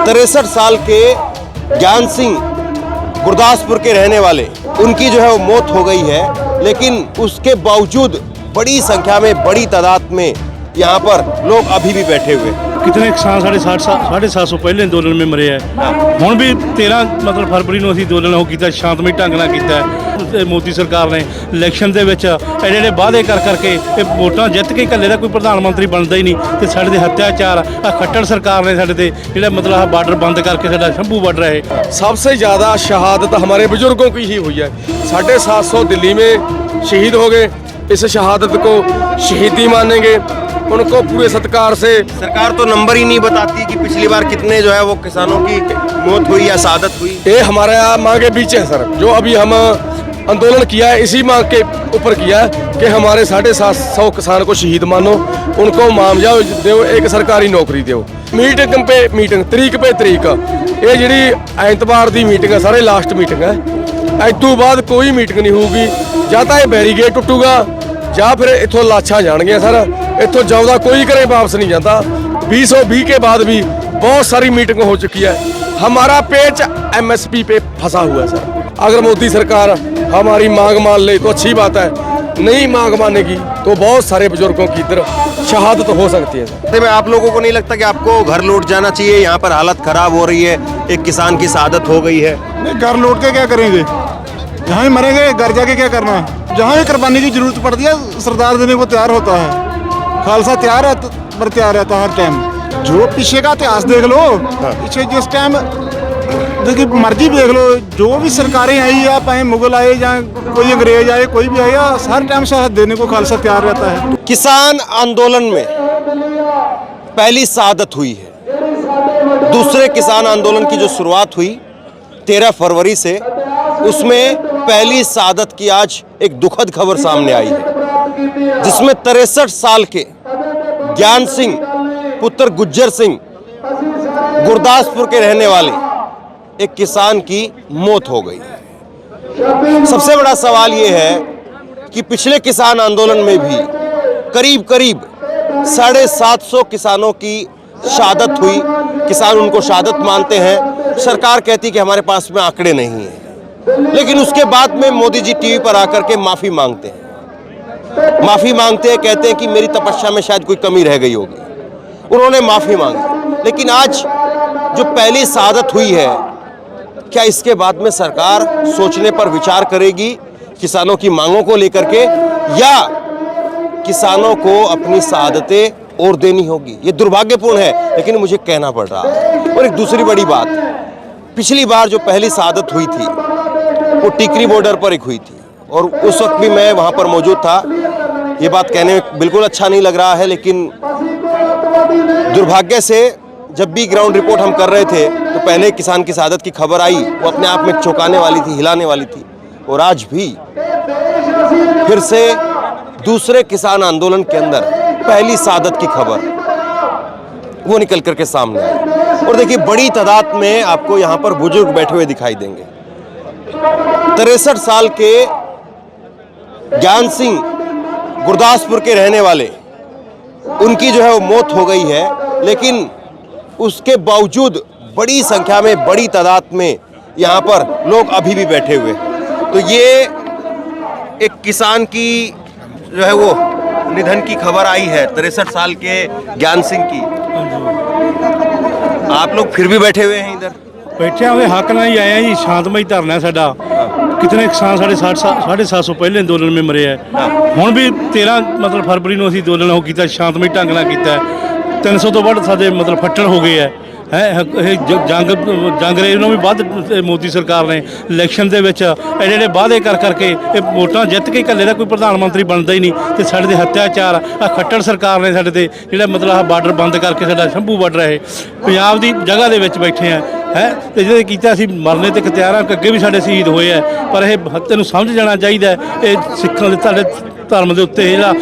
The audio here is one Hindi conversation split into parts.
63 साल के ज्ञान सिंह गुरदासपुर के रहने वाले, उनकी जो है वो मौत हो गई है, लेकिन उसके बावजूद बड़ी संख्या में, बड़ी तादाद में यहाँ पर लोग अभी भी बैठे हुए। कितने किसान साढ़े 700 पहले अंदोलन में मरे है। हुण भी 13 मतलब फरवरी ਨੂੰ ਅਸੀਂ ਅੰਦੋਲਨ ਉਹ ਕੀਤਾ, ਸ਼ਾਂਤਮਈ ਢੰਗ ਨਾਲ ਕੀਤਾ ਹੈ। ਮੋਦੀ ਸਰਕਾਰ ਨੇ ਇਲੈਕਸ਼ਨ ਦੇ ਵਿੱਚ ਜਿਹੜੇ ਵਾਅਦੇ ਕਰ ਕਰਕੇ ਇਹ ਵੋਟਾਂ ਜਿੱਤ ਕੇ ਇਕੱਲੇ ਦਾ ਕੋਈ ਪ੍ਰਧਾਨ ਮੰਤਰੀ ਬਣਦਾ ਹੀ ਨਹੀਂ, ਤੇ ਸਾਡੇ ਦੇ ਹੱਤਿਆਚਾਰ ਖੱਟੜ ਸਰਕਾਰ ਨੇ ਸਾਡੇ ਤੇ ਜਿਹੜਾ ਮਤਲਬ ਬਾਰਡਰ ਬੰਦ ਕਰਕੇ ਸਾਡਾ ਸ਼ੰਭੂ ਬਾਰਡਰ ਹੈ। सबसे ज़्यादा शहादत हमारे बुजुर्गों की ही हुई है। 750 दिल्ली में शहीद हो गए। इस शहादत को शहीदी मानेंगे, उनको पूरे सत्कार से। सरकार तो नंबर ही नहीं बताती कि पिछली बार कितने जो है वो किसानों की मौत हुई या शहादत हुई। ये हमारे यहाँ मांग के बीच है सर, जो अभी हम आंदोलन किया है इसी मांग के ऊपर किया है कि हमारे 750 किसान को शहीद मानो, उनको मुआवजा दो, एक सरकारी नौकरी दो। मीटिंग पे मीटिंग, तरीक पे तरीक, ये जी एतवार की मीटिंग है, सारे लास्ट मीटिंग है। इतों बाद कोई मीटिंग नहीं होगी, या तो ये बैरीगेड टुटूगा या फिर इतों लाशा जाएंगे सर। इतों जाऊदा कोई घरे वापस नहीं जाता। 2020 के बाद भी बहुत सारी मीटिंग हो चुकी है। हमारा पेच MSP पे फंसा हुआ है सर। अगर मोदी सरकार हमारी मांग मान ले तो अच्छी बात है, नहीं मांग मानेगी तो बहुत सारे बुजुर्गों की इधर शहादत हो सकती है सर। में आप लोगों को नहीं लगता कि आपको घर लौट जाना चाहिए? यहाँ पर हालत खराब हो रही है, एक किसान की शहादत हो गई है। नहीं, घर लौट के क्या करेंगे? जहाँ ही मरेंगे घर जाके क्या करना है? जहाँ ही कुर्बानी की जरूरत पड़ती है सरदार देने को तैयार होता है। खालसा तैयार है पर तैयार रहता है हर टाइम। जो पीछे का इतिहास देख लो, पीछे जिस टाइम देखिए मर्जी देख लो, जो भी सरकारें आई या चाहे मुगल आए या कोई अंग्रेज आए, कोई भी आया, हर टाइम शहादत देने को खालसा तैयार रहता है। किसान आंदोलन में पहली शहादत हुई है। दूसरे किसान आंदोलन की जो शुरुआत हुई 13 फरवरी से, उसमें पहली शहादत की आज एक दुखद खबर सामने आई है, जिसमें 63 साल के ज्ञान सिंह पुत्र गुज्जर सिंह गुरदासपुर के रहने वाले एक किसान की मौत हो गई। सबसे बड़ा सवाल यह है कि पिछले किसान आंदोलन में भी करीब करीब 750 किसानों की शहादत हुई। किसान उनको शहादत मानते हैं, सरकार कहती कि हमारे पास में आंकड़े नहीं हैं, लेकिन उसके बाद में मोदी जी टीवी पर आकर के माफ़ी मांगते हैं। माफ़ी मांगते हैं, कहते हैं कि मेरी तपस्या में शायद कोई कमी रह गई होगी। उन्होंने माफ़ी मांगी, लेकिन आज जो पहली शहादत हुई है, क्या इसके बाद में सरकार सोचने पर विचार करेगी किसानों की मांगों को लेकर के, या किसानों को अपनी शहादतें और देनी होगी? ये दुर्भाग्यपूर्ण है, लेकिन मुझे कहना पड़ रहा है। और एक दूसरी बड़ी बात, पिछली बार जो पहली शहादत हुई थी वो टिकरी बॉर्डर पर एक हुई थी, और उस वक्त भी मैं वहाँ पर मौजूद था। ये बात कहने में बिल्कुल अच्छा नहीं लग रहा है, लेकिन दुर्भाग्य से जब भी ग्राउंड रिपोर्ट हम कर रहे थे तो पहले किसान की शहादत की खबर आई, वो अपने आप में चौंकाने वाली थी, हिलाने वाली थी। और आज भी फिर से दूसरे किसान आंदोलन के अंदर पहली शहादत की खबर वो निकल करके सामने आई। और देखिए, बड़ी तादाद में आपको यहाँ पर बुजुर्ग बैठे हुए दिखाई देंगे। 63 साल के ज्ञान सिंह गुरदासपुर के रहने वाले, उनकी जो है वो मौत हो गई है, लेकिन उसके बावजूद बड़ी संख्या में, बड़ी तादाद में यहाँ पर लोग अभी भी बैठे हुए। तो ये एक किसान की जो है वो निधन की खबर आई है, 63 साल के ज्ञान सिंह की। आप लोग फिर भी बैठे हुए हैं इधर? बैठे हुए हक ਨਾਲ ਹੀ ਆਏ ਆ ਜੀ। ਸ਼ਾਂਤਮਈ ਧਰਨਾ ਹੈ ਸਾਡਾ। ਕਿਤਨੇ ਕਿਸਾਨ ਸਾਢੇ 750 ਪਹਿਲੇ ਅੰਦੋਲਨ में ਮਰੇ ਹੈ। ਹੁਣ ਵੀ 13 ਮਤਲਬ ਫਰਵਰੀ ਨੂੰ ਅਸੀਂ ਅੰਦੋਲਨ ਉਹ ਕੀਤਾ, ਸ਼ਾਂਤਮਈ ਢੰਗ ਨਾਲ ਕੀਤਾ। 300 ਤੋਂ ਵੱਧ ਸਾਡੇ ਮਤਲਬ ਫੱਟੜ ਹੋ ਗਏ ਹੈ। ਜੰਗ ਰਹੇ ਨੂੰ ਵੀ ਵੱਧ ਮੋਦੀ ਸਰਕਾਰ ਨੇ ਇਲੈਕਸ਼ਨ ਦੇ ਵਿੱਚ ਜਿਹੜੇ ਵਾਅਦੇ ਕਰ ਕਰਕੇ ਇਹ ਵੋਟਾਂ ਜਿੱਤ ਕੇ ਇਕੱਲੇ ਦਾ ਕੋਈ ਪ੍ਰਧਾਨ ਮੰਤਰੀ ਬਣਦਾ ਹੀ ਨਹੀਂ, ਤੇ ਸਾਡੇ ਦੇ ਹੱਤਿਆਚਾਰ ਖੱਟੜ ਸਰਕਾਰ ਨੇ ਸਾਡੇ ਤੇ ਜਿਹੜਾ ਮਤਲਬ ਬਾਰਡਰ ਬੰਦ ਕਰਕੇ ਸਾਡਾ ਸ਼ੰਭੂ ਬਾਰਡਰ ਹੈ ਪੰਜਾਬ ਦੀ ਜਗ੍ਹਾ ਦੇ ਵਿੱਚ ਬੈਠੇ ਆ ਤੇ ਜਿਹੜੇ ਕੀਤਾ ਅਸੀਂ ਮਰਨੇ ਤੇ ਤਿਆਰ ਹਾਂ। ਅੱਗੇ ਵੀ ਸਾਡੇ ਸ਼ਹੀਦ ਹੋਏ ਆ, ਪਰ ਇਹ ਹੱਤੇ ਨੂੰ ਸਮਝ ਜਾਣਾ ਚਾਹੀਦਾ। ਇਹ ਸਿੱਖਾਂ ਦੇ ਸਾਡੇ ਧਰਮ ਦੇ ਉੱਤੇ ਜਿਹੜਾ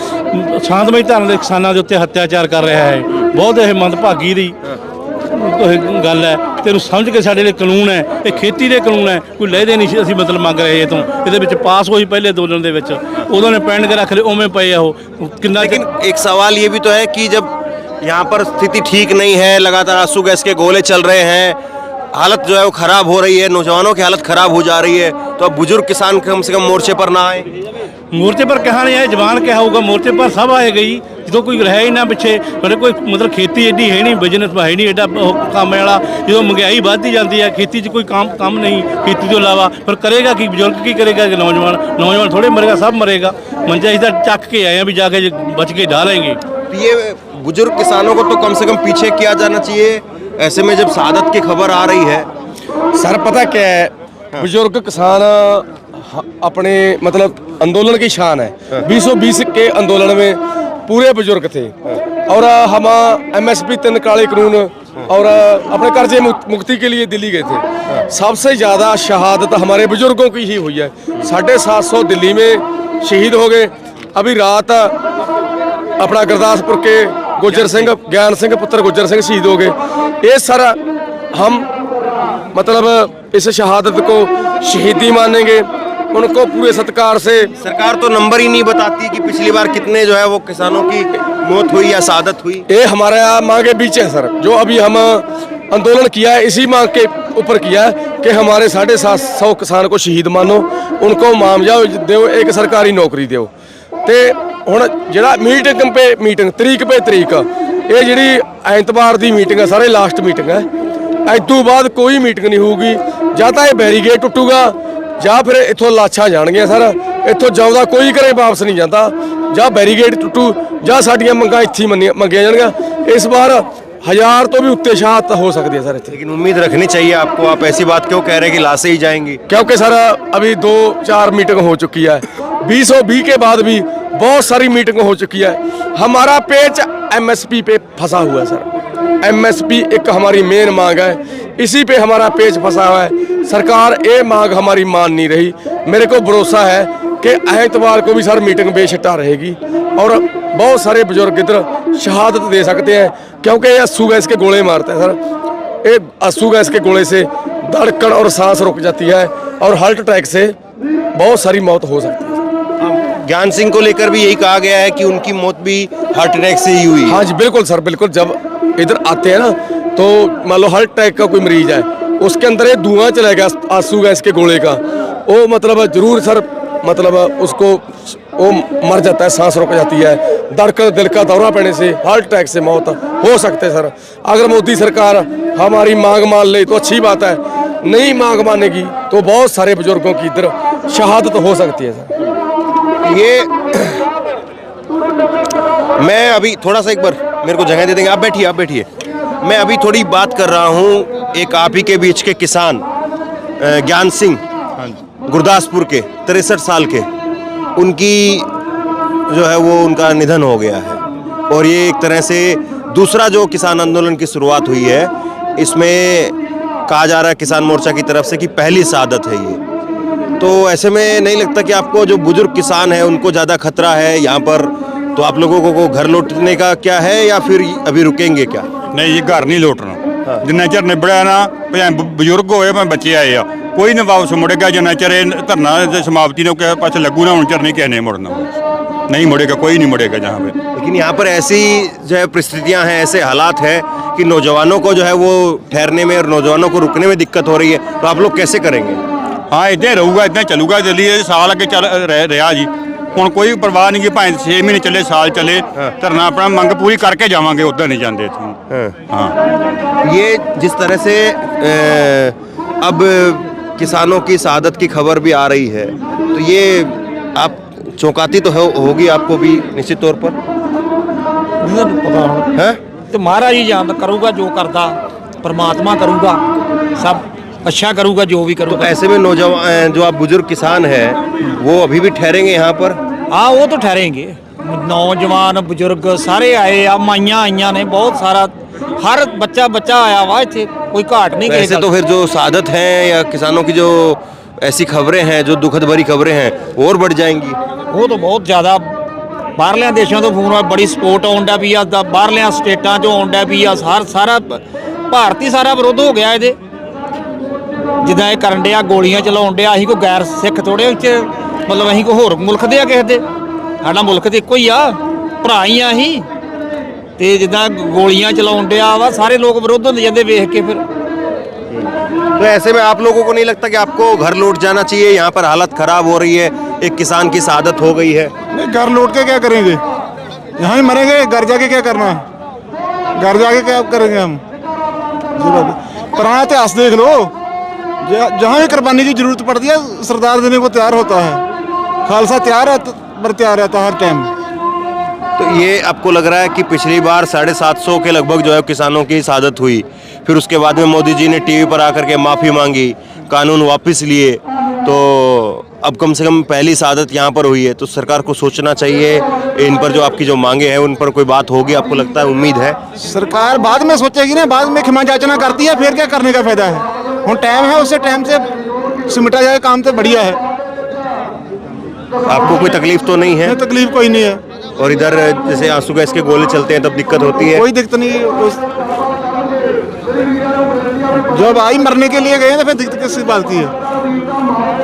ਸ਼ਾਂਤਮਈ ਧਰਮ ਦੇ ਕਿਸਾਨਾਂ ਦੇ ਉੱਤੇ ਹੱਤਿਆਚਾਰ ਕਰ ਰਿਹਾ ਹੈ, ਬਹੁਤ ਇਹ ਮੰਦਭਾਗੀ ਦੀ ਗੱਲ ਹੈ। ਤੇ ਇਹਨੂੰ ਸਮਝ ਕੇ ਸਾਡੇ ਲਈ ਕਾਨੂੰਨ ਹੈ, ਇਹ ਖੇਤੀ ਦੇ ਕਾਨੂੰਨ ਹੈ, ਕੋਈ ਲੈਦੇ ਨਹੀਂ ਅਸੀਂ ਮਤਲਬ ਮੰਗ ਰਹੇ ਇਹ ਤੋਂ। ਇਹਦੇ ਵਿੱਚ ਪਾਸ ਹੋਈ ਪਹਿਲੇ ਅੰਦੋਲਨ ਦੇ ਵਿੱਚ, ਉਦੋਂ ਨੇ ਪੈਣ ਕੇ ਰੱਖ ਲਏ, ਉਵੇਂ ਪਏ ਆ ਉਹ ਕਿੰਨਾ। लेकिन एक सवाल ये भी तो है कि जब यहाँ पर स्थिति ठीक नहीं है, लगातार आंसू गैस के गोले चल रहे हैं, हालत जो है वो खराब हो रही है, नौजवानों की हालत खराब हो जा रही है, तो अब बुजुर्ग किसान कम से कम मोर्चे पर ना आए। मोर्चे पर कहाँ नहीं आए, जवान क्या होगा, मोर्चे पर सब आएगा जी, जो कोई रह ही ना पिछे। पर कोई मतलब खेती एडी है नहीं, बिजनेस है नहीं एडा काम वाला, जो महंगाई बढ़ती जाती है, खेती 'ਚ कोई काम नहीं खेती ਤੋਂ ਇਲਾਵਾ। पर करेगा कि बुजुर्ग की करेगा कि नौजवान थोड़े मरेगा, सब मरेगा। मंजा इधर चक के आए हैं भी जाके बच के डालेंगे। तो ये बुजुर्ग किसानों को तो कम से कम पीछे किया जाना चाहिए, ऐसे में जब शहादत की खबर आ रही है। सर पता क्या है, बुजुर्ग किसान अपने मतलब आंदोलन की शान है। 2020 के आंदोलन में पूरे बुजुर्ग थे और हम MSP 3 काले कानून और अपने कर्जे मुक्ति के लिए दिल्ली गए थे। सबसे ज़्यादा शहादत हमारे बुजुर्गों की ही हुई है। 750 दिल्ली में शहीद हो गए। अभी रात अपना गुरदासपुर के गुज्जर सिंह ज्ञान सिंह पुत्र गुज्जर सिंह शहीद हो गए। ये सर हम मतलब इस शहादत को शहीदी मानेंगे, उनको पूरे सत्कार से। सरकार तो नंबर ही नहीं बताती कि पिछली बार कितने जो है वो किसानों की मौत हुई या शहादत हुई। ये हमारे यहाँ मांग के बीच है सर, जो अभी हम आंदोलन किया है इसी मांग के ऊपर किया है कि हमारे 750 किसान को शहीद मानो, उनको मुआवजा दो, एक सरकारी नौकरी दो। ਤੇ ਹੁਣ ਜਿਹੜਾ ਮੀਟਿੰਗ ਤਰੀਕ ਪੇ ਤਰੀਕ ਇਹ ਜਿਹੜੀ ਐਤਵਾਰ ਦੀ ਮੀਟਿੰਗ ਹੈ ਸਾਰੇ ਲਾਸਟ ਮੀਟਿੰਗ ਹੈ। ਇਸ ਤੋਂ ਬਾਅਦ ਕੋਈ ਮੀਟਿੰਗ ਨਹੀਂ ਹੋਊਗੀ, ਜਾਂ ਤਾਂ ਇਹ ਬੈਰੀਗੇਡ ਟੁੱਟੂਗਾ ਜਾਂ ਫਿਰ ਇੱਥੋਂ ਲਾਸ਼ਾਂ ਜਾਣਗੀਆਂ ਸਰ। ਇੱਥੋਂ ਜਾਉਂਦਾ ਕੋਈ ਘਰੇ ਵਾਪਸ ਨਹੀਂ ਜਾਂਦਾ, ਜਾਂ ਬੈਰੀਗੇਡ ਟੁੱਟੂ ਜਾਂ ਸਾਡੀਆਂ ਮੰਗਾਂ ਇੱਥੇ ਮੰਗੀਆਂ ਜਾਣਗੀਆਂ। ਇਸ ਵਾਰ 1000 तो भी उत्ते शहादत हो सकती है सर। लेकिन उम्मीद रखनी चाहिए आपको, आप ऐसी बात क्यों कह रहे हैं कि लाशें ही जाएंगी? क्योंकि सर अभी 2-4 मीटिंग हो चुकी है, 2020 के बाद भी बहुत सारी मीटिंग हो चुकी है। हमारा पेच MSP पे फंसा हुआ है सर। MSP एक हमारी मेन मांग है, इसी पे हमारा पेच फंसा हुआ है। सरकार ये मांग हमारी मान नहीं रही। मेरे को भरोसा है कि एतवार को भी सर मीटिंग बेशटा रहेगी और बहुत सारे बुजुर्ग इधर शहादत दे सकते हैं, क्योंकि ये आंसू गैस के गोले मारते हैं सर। ये आंसू गैस के गोले से धड़कन और सांस रुक जाती है और हार्ट अटैक से बहुत सारी मौत हो सकती है। ज्ञान सिंह को लेकर भी यही कहा गया है कि उनकी मौत भी हार्ट अटैक से ही हुई। हाँ जी बिल्कुल सर, बिल्कुल। जब इधर आते हैं ना तो मान लो हार्ट अटैक का कोई मरीज है, उसके अंदर ये धुआं चलेगा आंसू गैस के गोले का, वो मतलब जरूर सर मतलब उसको वो मर जाता है, सांस रुक जाती है, धड़कन दिल का दौरा पड़ने से हार्ट अटैक से मौत हो सकते है सर। अगर मोदी सरकार हमारी मांग मान ले तो अच्छी बात है, नहीं मांग मानेगी तो बहुत सारे बुजुर्गों की इधर शहादत हो सकती है सर। ये मैं अभी थोड़ा सा एक बार मेरे को जगह दे देंगे, आप बैठिए। मैं अभी थोड़ी बात कर रहा हूँ एक आप ही के बीच के किसान ज्ञान सिंह गुरदासपुर के 63 साल के, उनकी जो है वो उनका निधन हो गया है। और ये एक तरह से दूसरा जो किसान आंदोलन की शुरुआत हुई है, इसमें कहा जा रहा है किसान मोर्चा की तरफ से कि पहली शहादत है ये। तो ऐसे में नहीं लगता कि आपको जो बुजुर्ग किसान है उनको ज़्यादा खतरा है यहाँ पर? तो आप लोगों को घर लौटने का क्या है या फिर अभी रुकेंगे क्या? नहीं जी, घर नहीं लौटना। जिन्ना चਿਰ ਨਿਬੜਿਆ ਨਾ ਭਾਵੇਂ ਬਜ਼ੁਰਗ ਹੋਏ ਭਾਵੇਂ ਬੱਚੇ ਆਏ ਆ, ਕੋਈ ਨਾ ਵਾਪਸ ਮੁੜੇਗਾ। ਜਿੰਨਾ ਚਿਰ ਇਹ ਧਰਨਾ ਤੇ ਸਮਾਪਤੀ ਨੂੰ ਕਿਸੇ ਪਾਸੇ ਲੱਗੂ ਨਾ, ਹੁਣ ਚਿਰ नहीं कहने मुड़ना, नहीं मुड़ेगा, कोई नहीं मुड़ेगा जहाँ पे। लेकिन यहाँ पर ऐसी जो है परिस्थितियाँ हैं, ऐसे हालात हैं कि नौजवानों को जो है वो ठहरने में और नौजवानों को रुकने में दिक्कत हो रही है, तो आप लोग कैसे करेंगे? हाँ इदां रहूगा, इदां चलूगा। दिल्ली साल अगे चल रहा जी, ਹੁਣ ਕੋਈ ਪਰਵਾਹ ਨਹੀਂ ਕਿ ਭਾਵੇਂ 6 ਮਹੀਨੇ ਚੱਲੇ, ਸਾਲ ਚੱਲੇ, ਧਰਨਾ ਆਪਣਾ ਮੰਗ ਪੂਰੀ ਕਰਕੇ ਜਾਵਾਂਗੇ, ਉੱਦਾਂ ਨਹੀਂ ਜਾਂਦੇ ਇੱਥੋਂ। हाँ, ये जिस तरह से अब किसानों की शहादत की खबर भी आ रही है, तो ये आप चौंकाती तो होगी आपको भी निश्चित तौर पर, है? ਤੇ ਮਹਾਰਾਜ ਹੀ ਜਾਣਦਾ ਕਰੂਗਾ ਜੋ ਕਰਦਾ, परमात्मा करूगा, सब अच्छा करूगा जो भी तो करूगा। ऐसे में नौजवान जो आप बुजुर्ग किसान हैं वो अभी भी ठहरेंगे यहाँ पर? हाँ वो तो ठहरेंगे, नौजवान बुजुर्ग सारे आए आ, माइयां आईयां ने, बहुत सारा हर बच्चा आया हुआ इतने, कोई घाट नहीं। ऐसे तो फिर जो शहादत है या किसानों की जो ऐसी खबरें हैं, जो दुखद भरी खबरें हैं, और बढ़ जाएंगी। वो तो बहुत ज़्यादा बाहरलियां देशों तो फोन बड़ी सपोर्ट आउंडा भी आ, बाहरलियां स्टेटां चों आउंडा भी आ, सारा भारत ही सारा विरोध हो गया ये। जिदा ये करन डिया, गोलियां चलाउण डिया, असीं कोई गैर सिख थोड़े मतलब असीं कोई होर मुल्क दे आ, किसे दे। साडा मुल्क तो इक्को ही आ, भरा ही आ असीं। ਤੇ ਜਿੱਦਾਂ ਗੋਲੀਆਂ ਚਲਾਉਣ ਡਿਆ ਵਾ ਸਾਰੇ ਲੋਕ ਵਿਰੋਧ ਹੁੰਦੇ ਜਾਂਦੇ ਵੇਖ ਕੇ ਫਿਰ। तो ऐसे में आप लोगों को नहीं लगता कि आपको घर लौट जाना चाहिए? यहाँ पर हालत खराब हो रही है, एक किसान की शहादत हो गई है। नहीं, घर लौट के क्या करेंगे? यहाँ ही मरेंगे, घर जाके क्या करना है? घर जाके क्या करेंगे हम? पुराना इतिहास देख लो, जहाँ भी कुर्बानी की जरूरत पड़ती है सरदार देने को तैयार होता है। खालसा तैयार है, पर तैयार रहता है हर टाइम। तो ये आपको लग रहा है कि पिछली बार 750 के लगभग जो है किसानों की शहादत हुई, फिर उसके बाद में मोदी जी ने टीवी पर आकर के माफ़ी मांगी, कानून वापस लिए, तो अब कम से कम पहली शहादत यहाँ पर हुई है। तो सरकार को सोचना चाहिए इन पर, जो आपकी जो मांगे हैं उन पर कोई बात होगी, आपको लगता है, उम्मीद है? सरकार बाद में सोचेगी ना, बाद में क्षमा याचना करती है, फिर क्या करने का फायदा है? हम टाइम है, उससे टाइम से सिमटा जाए काम, तो बढ़िया है। आपको कोई तकलीफ तो नहीं है? तकलीफ कोई नहीं है। और इधर जैसे आंसू गैस के गोले चलते हैं तब दिक्कत होती है? कोई दिक्कत नहीं है। जब आई मरने के लिए गए तो फिर दिक्कत किस बात की है?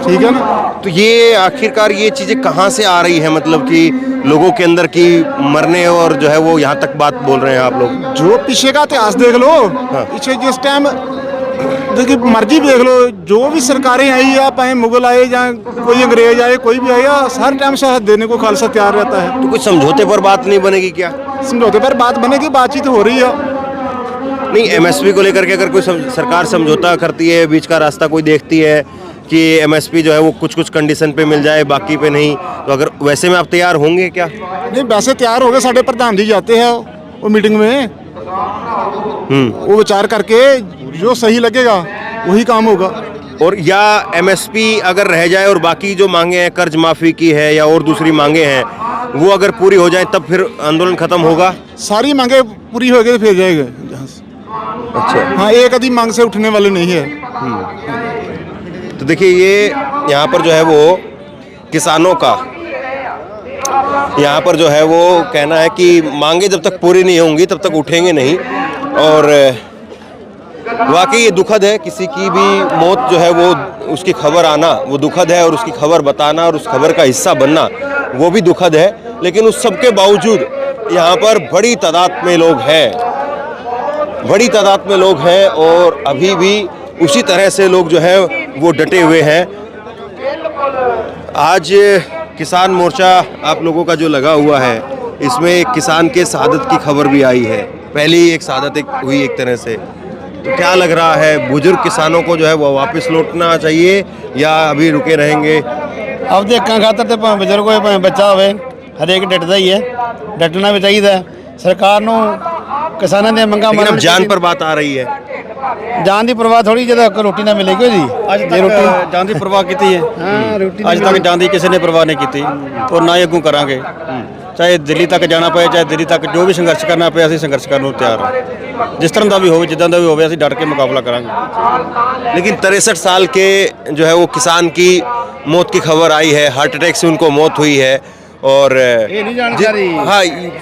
ठीक है ना। तो ये आखिरकार ये चीज़ें कहाँ से आ रही है, मतलब कि लोगों के अंदर की मरने और जो है वो यहाँ तक बात बोल रहे हैं आप लोग? जो पीछे का इतिहास देख लो, पीछे जिस टाइम देखिए मर्जी देख लो, जो भी सरकारें आई या चाहे मुगल आए या कोई अंग्रेज आए, कोई भी आया, हर टाइम शहादत देने को खालसा तैयार रहता है। तो कुछ समझौते पर बात नहीं बनेगी क्या? समझौते पर बात बनेगी, बातचीत हो रही है। नहीं, एमएसपी को लेकर के अगर कोई सरकार समझौता करती है, बीच का रास्ता कोई देखती है कि एमएसपी जो है वो कुछ कुछ कंडीशन पे मिल जाए, बाकी पे नहीं, तो अगर वैसे में आप तैयार होंगे क्या? नहीं, वैसे तैयार हो गए। साढ़े प्रधान जी जाते हैं वो मीटिंग में, वो विचार करके जो सही लगेगा वही काम होगा। और या एमएसपी अगर रह जाए और बाकी जो मांगे हैं, कर्ज माफी की है या और दूसरी मांगे हैं, वो अगर पूरी हो जाए तब फिर आंदोलन खत्म होगा? सारी मांगे पूरी हो गई तो फिर जाएगा यहाँ से। अच्छा, हाँ, एक आधी मांग से उठने वाले नहीं है। तो देखिए ये यहाँ पर जो है वो किसानों का यहाँ पर जो है वो कहना है कि मांगे जब तक पूरी नहीं होंगी तब तक उठेंगे नहीं। और वाकई ये दुखद है, किसी की भी मौत जो है वो उसकी खबर आना वो दुखद है, और उसकी खबर बताना और उस खबर का हिस्सा बनना वो भी दुखद है। लेकिन उस सब के बावजूद यहाँ पर बड़ी तादाद में लोग हैं, बड़ी तादाद में लोग हैं, और अभी भी उसी तरह से लोग जो है वो डटे हुए हैं। आज किसान मोर्चा आप लोगों का जो लगा हुआ है, इसमें एक किसान के शहादत की खबर भी आई है, पहली एक शहादत हुई एक तरह से। तो क्या लग रहा है, बुजुर्ग किसानों को जो है वो वापस लौटना चाहिए या अभी रुके रहेंगे? अब देखा खातर तो भावें बजुर्ग होए भावें बच्चा होवे, हरेक डटदा ही है, डटना भी चाहिए। सरकार ਨੂੰ किसानों ਦੀਆਂ ਮੰਗਾਂ लेकिन अब जान पर बात आ रही है। जान की परवाह थोड़ी ਜਦੋਂ ਰੋਟੀ ਨਾ ਮਿਲੇਗੀ ਜੀ। ਅੱਜ ਤੱਕ ਜਾਨ ਦੀ ਪਰਵਾਹ ਕੀਤੀ ਹੈ? ਹਾਂ, ਰੋਟੀ ਅੱਜ ਤੱਕ ਜਾਨ ਦੀ ਕਿਸੇ ਨੇ ਪਰਵਾਹ ਨਹੀਂ ਕੀਤੀ, ਔਰ ਨਾ ਹੀ ਅੱਗੋਂ ਕਰਾਂਗੇ। ਚਾਹੇ ਦਿੱਲੀ ਤੱਕ ਜਾਣਾ ਪਏ, ਚਾਹੇ ਦਿੱਲੀ ਤੱਕ ਜੋ ਵੀ ਸੰਘਰਸ਼ ਕਰਨਾ ਪਏ, ਅਸੀਂ ਸੰਘਰਸ਼ ਕਰਨ ਨੂੰ ਤਿਆਰ ਹਾਂ। ਜਿਸ ਤਰ੍ਹਾਂ ਦਾ ਵੀ ਹੋਵੇ, ਜਿੱਦਾਂ ਦਾ ਵੀ ਹੋਵੇ, ਅਸੀਂ ਡਟ ਕੇ ਮੁਕਾਬਲਾ ਕਰਾਂਗੇ। लेकिन 63 साल के जो है वो किसान की मौत की खबर आई है, हार्ट अटैक से उनको मौत हुई है। और हाँ,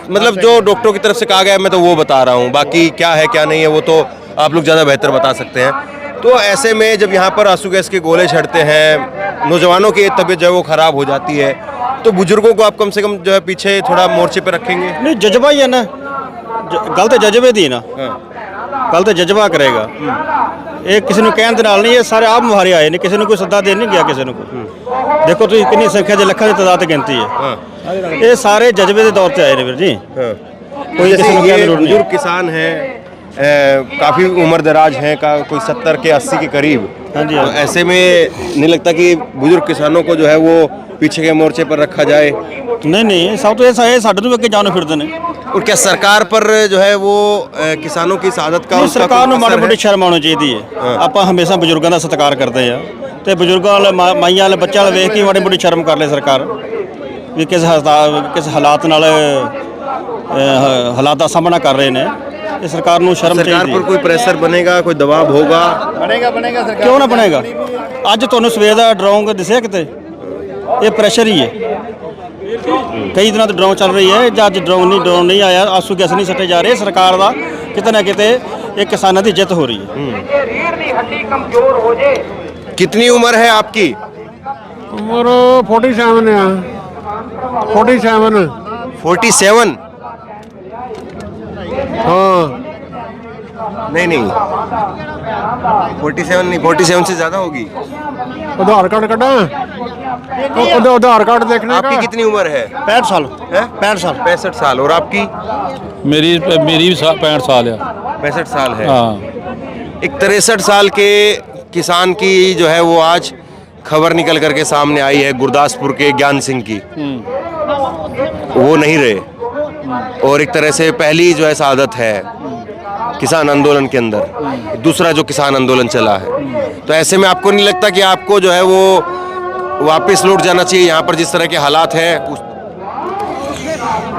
मतलब जो डॉक्टरों की तरफ से कहा गया है मैं तो वो बता रहा हूँ, बाकी क्या है क्या नहीं है वो तो आप लोग ज़्यादा बेहतर बता सकते हैं। तो ऐसे में जब यहाँ पर आंसू गैस के गोले छड़ते हैं, नौजवानों की तबीयत जो है वो ख़राब हो जाती है, तो बुजुर्गों को आप कम से कम जो है पीछे थोड़ा मोर्चे पे रखेंगे? ਨਹੀਂ ਜਜ਼ਬਾ ਹੀ ਹੈ ਨਾ, ਗੱਲ ਤਾਂ ਜਜ਼ਬੇ ਦੀ ਨਾ, ਗੱਲ ਤਾਂ ਜਜ਼ਬਾ ਕਰੇਗਾ। ਇਹ ਕਿਸੇ ਨੂੰ ਕਹਿਣ ਦੇ ਨਾਲ ਨਹੀਂ, ਇਹ ਸਾਰੇ ਆਪ ਮੁਹਾਰੇ ਆਏ ਨੇ, ਕਿਸੇ ਨੂੰ ਕੋਈ ਸੱਦਾ ਦੇਣ ਨਹੀਂ ਗਿਆ ਕਿਸੇ ਨੂੰ ਕੋਈ। ਦੇਖੋ ਤੁਸੀਂ ਕਿੰਨੀ ਸੰਖਿਆ ਦੇ ਲੱਖਾਂ ਦੀ ਤਾਦਾਦ ਗਿਣਤੀ ਹੈ, ਇਹ ਸਾਰੇ ਜਜ਼ਬੇ ਦੇ ਤੌਰ ਤੇ ਆਏ ਨੇ ਵੀਰ ਜੀ। कोई जैसे ये बुजुर्ग किसान हैं, काफ़ी उम्र दराज हैं, का कोई 70 के 80 के करीब। हाँ जी, तो ऐसे में नहीं लगता कि बुजुर्ग किसानों को जो है वो पीछे के मोर्चे पर रखा जाए? ਨਹੀਂ ਨਹੀਂ, ਸਭ ਤੋਂ ਇਹ ਸਾਡੇ ਨੂੰ ਵੀ ਅੱਗੇ ਜਾਣੋਂ ਫਿਰਦੇ ਨੇ। और क्या सरकार पर जो है वो किसानों की शहादत का उसका ਸਰਕਾਰ कोई ਨੂੰ ਮਾੜੀ असर है? ਮੋਟੀ ਸ਼ਰਮ ਆਉਣੀ ਚਾਹੀਦੀ ਹੈ। ਆਪਾਂ ਹਮੇਸ਼ਾ ਬਜ਼ੁਰਗਾਂ ਦਾ ਸਤਿਕਾਰ ਕਰਦੇ ਆ, ਤੇ ਬਜ਼ੁਰਗਾਂ ਵਾਲੇ ਮਾਈਆਂ ਵਾਲੇ ਬੱਚਿਆਂ ਵਾਲੇ ਵੇਖ ਕੇ ਮਾੜੀ ਮੋਟੀ ਸ਼ਰਮ ਕਰ ਲੈ ਸਰਕਾਰ, ਵੀ ਕਿਸ ਹਾਲਾਤ ਨਾਲ ਹਾਲਾਤ ਦਾ ਸਾਹਮਣਾ ਕਰ ਰਹੇ ਨੇ। ਇਹ ਸਰਕਾਰ ਨੂੰ ਸ਼ਰਮ सरकार ਚਾਹੀਦੀ पर ਹੈ। कोई प्रेशर बनेगा, कोई दबाव होगा? ਬਣੇਗਾ ਸਰਕਾਰ ਕਿਉਂ ਨਾ ਬਣੇਗਾ? ਅੱਜ ਤੁਹਾਨੂੰ ਸਵੇਰ ਦਾ ਡਰਾਉਂਗ ਦਿਸਿਆ ਕਿਤੇ? ਇਹ ਪ੍ਰੈਸ਼ਰ ਹੀ ਹੈ। ਕਈ ਦਿਨਾਂ ਤੋਂ ਡਰਾਉਂ ਚੱਲ ਰਹੀ ਹੈ, ਜਾਂ ਅੱਜ ਡਰਾਉਂ ਨਹੀਂ ਆਇਆ, ਆਂਸੂ ਗੈਸ ਨਹੀਂ ਸੱਟੇ ਜਾ ਰਹੇ। ਸਰਕਾਰ ਦਾ ਕਿਤੇ ਨਾ ਕਿਤੇ ਇਹ ਕਿਸਾਨਾਂ ਦੀ ਜਿੱਤ ਹੋ ਰਹੀ ਹੈ। कितनी उम्र है आपकी? ਉਮਰ 47 ਆ। 47 47? हाँ नहीं 47 नहीं, 47 से ज्यादा होगी। आधार कार्ड कटा आधार कार्ड देखने आपकी का। कितनी उम्र है? 65 साल है 65 साल। और आपकी? ਮੇਰੀ ਵੀ 65 ਸਾਲ ਆ 65 साल है। ਹਾਂ एक 63 साल के किसान की जो है वो आज खबर निकल करके सामने आई है, गुरदासपुर के ज्ञान सिंह की। वो नहीं रहे और एक तरह से पहली जो है शहादत है किसान आंदोलन के अंदर, दूसरा जो किसान आंदोलन चला है। तो ऐसे में आपको नहीं लगता कि आपको जो है वो वापस लौट जाना चाहिए यहाँ पर जिस तरह के हालात हैं?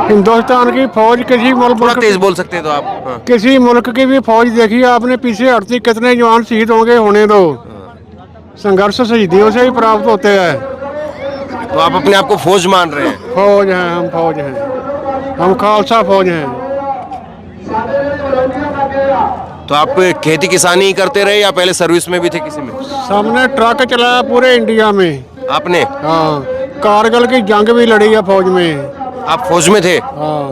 हिंदुस्तान की फौज किसी थोड़ा मुल्क तेज बोल सकते हैं तो आप? हाँ। किसी मुल्क की भी फौज देखी आपने पीछे हटती, कितने जवान शहीद होंगे, होने दो। संघर्ष शहीदियों से ही प्राप्त होते हैं। तो आप अपने आप को फौज मान रहे हैं? फौज हैं, हम फौज हैं, हम खालसा फौज हैं। तो आप खेती किसानी ही करते रहे या पहले सर्विस में भी थे किसी में? सामने ट्रक चलाया पूरे इंडिया में। आपने? हाँ, कारगिल की जंग भी लड़ी है फौज में। आप फौज में थे? हाँ,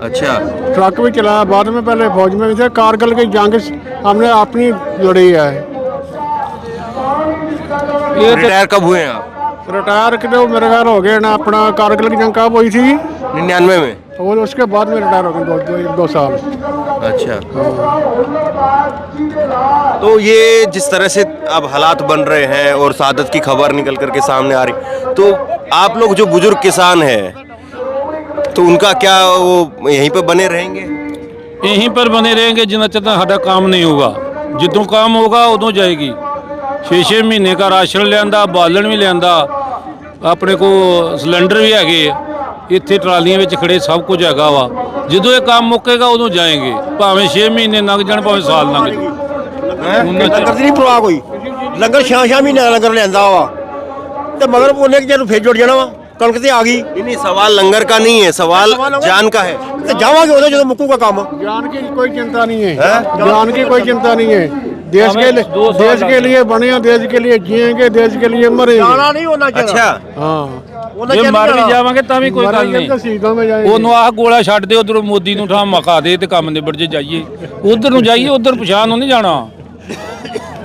अच्छा। ट्रक भी चलाया बाद में, पहले फौज में भी थे। कारगिल की जंग हमने अपनी लड़ी है। रिटायर कब हुए हैं आप? रिटायर के मेरे ख्याल हो गए ना, अपना कारगिल की जंग कब हुई थी? 99 में। और उसके बाद में रिटायर हो गए, दो साल। अच्छा। तो ये जिस तरह से अब हालात बन रहे हैं और शहादत की खबर निकल करके सामने आ रही, तो आप लोग जो बुजुर्ग किसान हैं तो उनका क्या, वो यहीं पे बने रहेंगे? यहीं पर बने रहेंगे जितना तक साਡਾ काम नहीं होगा। जिद्दों काम होगा उदों जाएगी। 6-6 महीने का राशन लियांदा, बालन भी लियांदा, ਆਪਣੇ ਕੋ ਸਿਲੰਡਰ ਵੀ ਹੈਗੇ, ਇੱਥੇ ਟਰਾਲੀਆਂ ਵਿੱਚ ਖੜੇ ਸਭ ਕੁਝ ਹੈਗਾ ਵਾ। ਜਦੋਂ ਇਹ ਕੰਮ ਮੁੱਕੇਗਾ ਉਦੋਂ ਜਾਏਂਗੇ, ਭਾਵੇਂ 6 ਮਹੀਨੇ ਲੰਘ ਜਾਣ, ਭਾਵੇਂ ਸਾਲ ਲੰਘ ਜਾਣ। ਲੰਗਰ ਦੀ ਨਹੀਂ ਪਰਵਾਹ ਕੋਈ। ਲੰਗਰ 6 ਮਹੀਨੇ ਦਾ ਲੰਗਰ ਲਿਆਂਦਾ ਵਾ ਤੇ ਮਗਰ ਉਹਨੇ ਕਿ ਜਦੋਂ ਫੇਰ ਜੁੜ ਜਾਣਾ ਵਾ, ਕਣਕ ਤੇ ਆ ਗਈ। नहीं सवाल लंगर का नहीं है, सवाल जान का है। ਤੇ ਜਾਵਾਂਗੇ ਉਦੋਂ ਜਦੋਂ ਮੁੱਕੂਗਾ ਕੰਮ। जान की कोई चिंता नहीं है, जान की कोई चिंता नहीं है। देश के लिए बने हैं, देश के लिए जिएंगे, देश के लिए मरेंगे। ਜਾਣਾ ਨਹੀਂ ਉਹਨਾਂ ਚਿਰ। अच्छा। हाँ, ਜੇ ਮਰ ਵੀ ਜਾਵਾਂਗੇ ਤਾਂ ਵੀ ਕੋਈ ਗੱਲ मरेंगे ਨਹੀਂ। तो शहीदों में जाएंगे। ਉਹਨੂੰ ਆਹ ਗੋਲਾ ਛੱਡ ਦੇ, ਉਧਰੋਂ ਮੋਦੀ ਨੂੰ ਠਾਂ ਮਕਾ ਦੇ ਤੇ ਕੰਮ ਨਿਬੜ ਜੇ, ਜਾਈਏ ਉਧਰ ਨੂੰ ਜਾਈਏ, ਉਧਰ ਪਛਾਣ ਨੂੰ ਨਹੀਂ ਜਾਣਾ।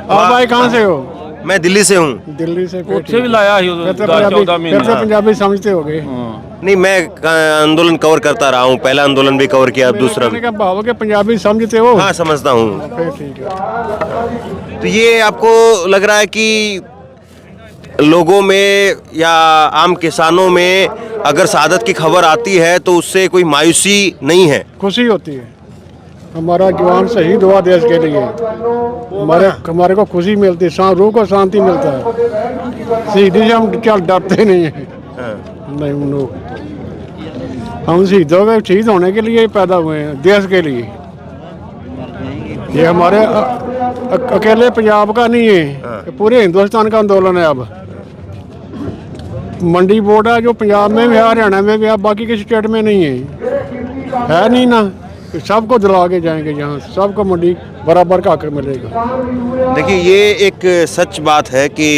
आप भाई कहाँ से हो? मैं दिल्ली से हूँ। दिल्ली से। ਉੱਥੇ ਵੀ ਲਾਇਆ ਸੀ ਉਦੋਂ 14 फिर तो ਮਹੀਨੇ। पंजाबी समझते हो गए। नहीं, मैं आंदोलन कवर करता रहा हूँ, पहला आंदोलन भी कवर किया, अब दूसरा भी। कहने का भाव है कि पंजाबी समझते हो। हाँ, समझता हूँ। फिर ठीक है। तो ये आपको लग रहा है कि लोगों में या आम किसानों में अगर शहादत की खबर आती है तो उससे कोई मायूसी नहीं है? खुशी होती है, हमारा जवान शहीद हुआ देश के लिए, हमारे को खुशी मिलती है, रूह को शांति मिलता है। शहीदी से हम क्या डरते नहीं हैं। नहीं, हम शहीदों के शहीद होने के लिए ही पैदा हुए हैं, देश के लिए। ये हमारे अकेले पंजाब का नहीं है, पूरे हिंदुस्तान का आंदोलन है। अब मंडी बोर्ड है जो पंजाब में भी है, हरियाणा में भी है, बाकी किसी स्टेट में नहीं है नहीं ना। सबको दिला के जाएंगे, यहाँ सबको मंडी बराबर का हक मिलेगा। देखिए, ये एक सच बात है कि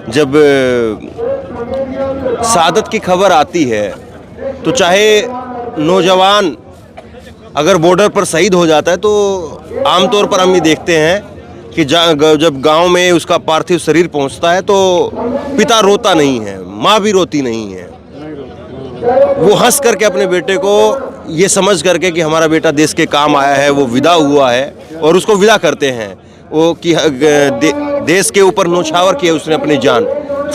जब शहादत की खबर आती है तो चाहे नौजवान अगर बॉर्डर पर शहीद हो जाता है तो आमतौर पर हम ये देखते हैं कि जब गांव में उसका पार्थिव शरीर पहुंचता है तो पिता रोता नहीं है, माँ भी रोती नहीं है। वो हंस करके अपने बेटे को ये समझ करके कि हमारा बेटा देश के काम आया है, वो विदा हुआ है, और उसको विदा करते हैं। वो कि देश के ऊपर नौछावर किया उसने अपनी जान,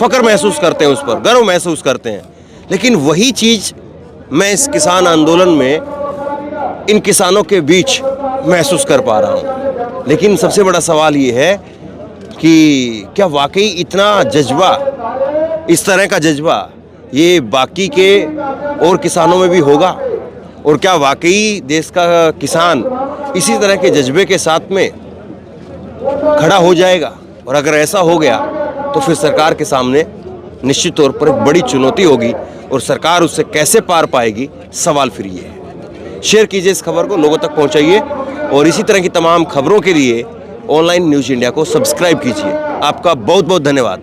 फ़ख्र महसूस करते हैं, उस पर गर्व महसूस करते हैं। लेकिन वही चीज़ मैं इस किसान आंदोलन में इन किसानों के बीच महसूस कर पा रहा हूँ। लेकिन सबसे बड़ा सवाल ये है कि क्या वाकई इतना जज्बा, इस तरह का जज्बा ये बाकी के और किसानों में भी होगा? और क्या वाकई देश का किसान इसी तरह के जज्बे के साथ में खड़ा हो जाएगा? और अगर ऐसा हो गया तो फिर सरकार के सामने निश्चित तौर पर एक बड़ी चुनौती होगी, और सरकार उससे कैसे पार पाएगी, सवाल फिर ये है। शेयर कीजिए इस खबर को, लोगों तक पहुंचाइए, और इसी तरह की तमाम खबरों के लिए ऑनलाइन न्यूज़ इंडिया को सब्सक्राइब कीजिए। आपका बहुत बहुत धन्यवाद।